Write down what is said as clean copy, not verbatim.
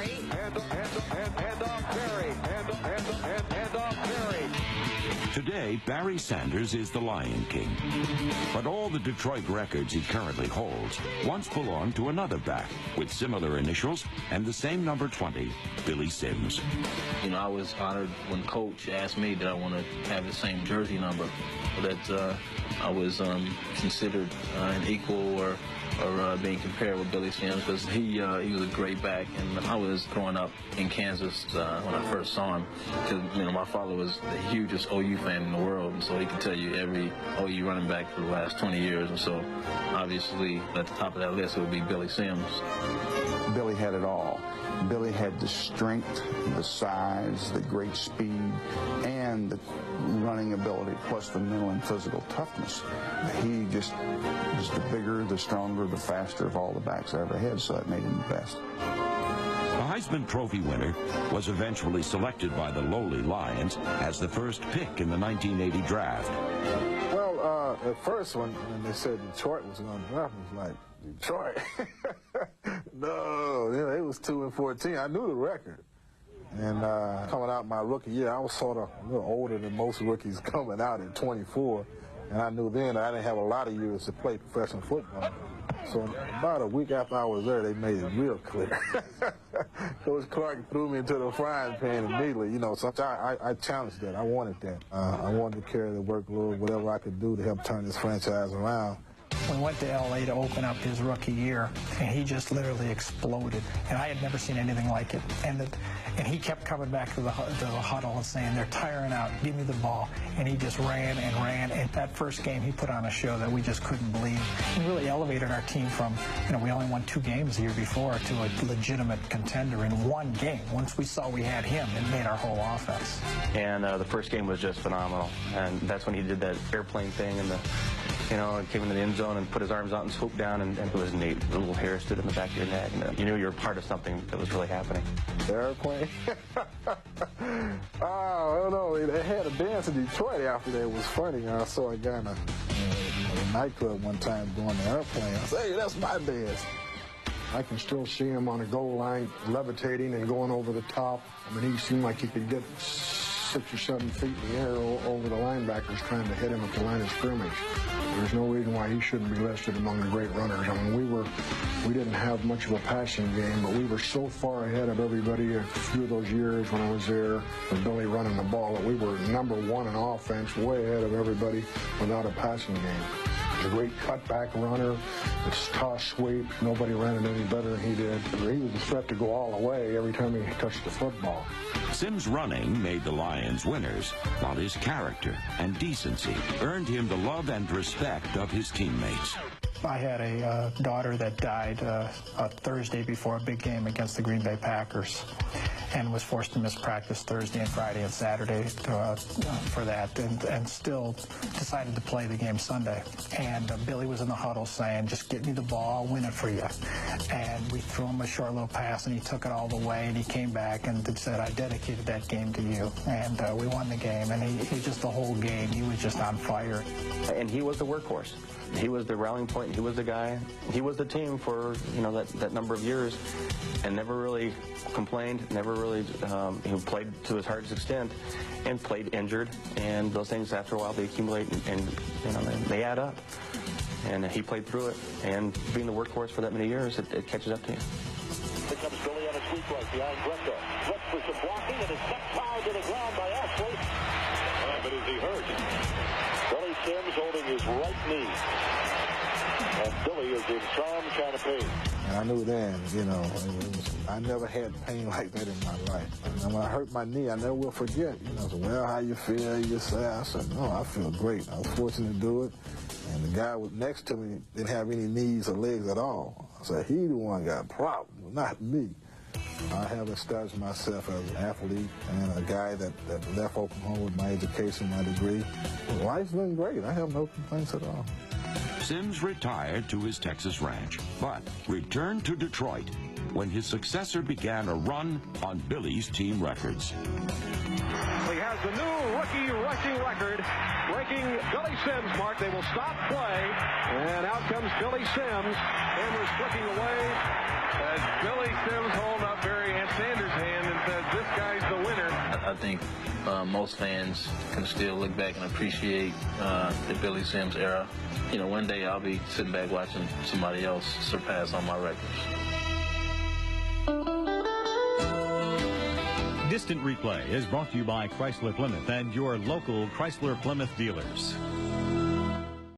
Berry. Hand off Berry. Hand off Berry. Today, Barry Sanders is the Lion King. But all the Detroit records he currently holds once belonged to another back with similar initials and the same number 20, Billy Sims. You know, I was honored when Coach asked me that I want to have the same jersey number, that I was considered an equal or being compared with Billy Sims, because he was a great back, and I was growing up in Kansas when I first saw him, because my father was the hugest OU fan in the world, and so he could tell you every OU running back for the last 20 years, and so obviously at the top of that list it would be Billy Sims. Billy had it all. Billy had the strength, the size, the great speed, and the running ability, plus the mental and physical toughness. He just was the bigger, the stronger, the faster of all the backs I ever had, so that made him the best. The Heisman Trophy winner was eventually selected by the lowly Lions as the first pick in the 1980 draft. Well, at first when they said Detroit was going to draft, I was like, Detroit? No, it was 2-14. I knew the record. And coming out my rookie year, I was sort of a little older than most rookies coming out at 24. And I knew then I didn't have a lot of years to play professional football. So about a week after I was there, they made it real clear. Coach Clark threw me into the frying pan immediately, so I challenged that. I wanted that. I wanted to carry the workload, whatever I could do to help turn this franchise around. We went to L.A. to open up his rookie year, and he just literally exploded. And I had never seen anything like it. And he kept coming back to the huddle and saying, they're tiring out, give me the ball. And he just ran and ran. And that first game, he put on a show that we just couldn't believe. He really elevated our team from, we only won 2 games the year before, to a legitimate contender in 1 game. Once we saw we had him, it made our whole offense. And the first game was just phenomenal. And that's when he did that airplane thing and came into the end zone and put his arms out and swooped down, and it was neat. The little hair stood in the back of your neck, and you knew you were part of something that was really happening. The airplane? Oh, I don't know. They had a dance in Detroit after that. It was funny. I saw a guy in a nightclub one time doing the airplane. I said, hey, that's my dance. I can still see him on the goal line levitating and going over the top. I mean, he seemed like he could get 6 or 7 feet in the air over the linebackers trying to hit him at the line of scrimmage. There's no reason why he shouldn't be listed among the great runners. I mean, we didn't have much of a passing game, but we were so far ahead of everybody a few of those years when I was there with Billy running the ball that we were number 1 in offense, way ahead of everybody without a passing game. A great cutback runner, it's toss sweep. Nobody ran it any better than he did. He was a threat to go all the way every time he touched the football. Sims' running made the Lions winners, while his character and decency earned him the love and respect of his teammates. I had a daughter that died a Thursday before a big game against the Green Bay Packers, and was forced to miss practice Thursday and Friday and Saturday for that, and still decided to play the game Sunday. And Billy was in the huddle saying, just get me the ball, I'll win it for you. And we threw him a short little pass, and he took it all the way, and he came back and said, I dedicated that game to you. And we won the game, and he just the whole game, he was just on fire. And he was the workhorse. He was the rallying point. He was the guy. He was the team for that number of years, and never really complained. Never really he played to his hardest extent, and played injured. And those things after a while they accumulate and they add up. And he played through it. And being the workhorse for that many years, it catches up to you. Here comes Billy on a sweep right behind Greco. Looks for some blocking, and is knocked foul to the ground by Ashley. But is he hurt? Billy Sims holding his right knee. And Billy is in some kind of pain. And I knew then, I never had pain like that in my life. And when I hurt my knee, I never will forget. I said, well, how you feel? You say, I said, no, I feel great. I was fortunate to do it. And the guy was next to me didn't have any knees or legs at all. I said, he the one got a problem, not me. I have established myself as an athlete and a guy that left Oklahoma with my education, my degree. Life's been great. I have no complaints at all. Sims retired to his Texas ranch, but returned to Detroit when his successor began a run on Billy's team records. He has the new rookie rushing record, breaking Billy Sims' mark. They will stop play, and out comes Billy Sims. Cameras flicking away. As Billy Sims holding up Barry Sanders' hand and says, "This guy's the winner." I think most fans can still look back and appreciate the Billy Sims era. You know, one day I'll be sitting back watching somebody else surpass all my records. Distant Replay is brought to you by Chrysler Plymouth and your local Chrysler Plymouth dealers.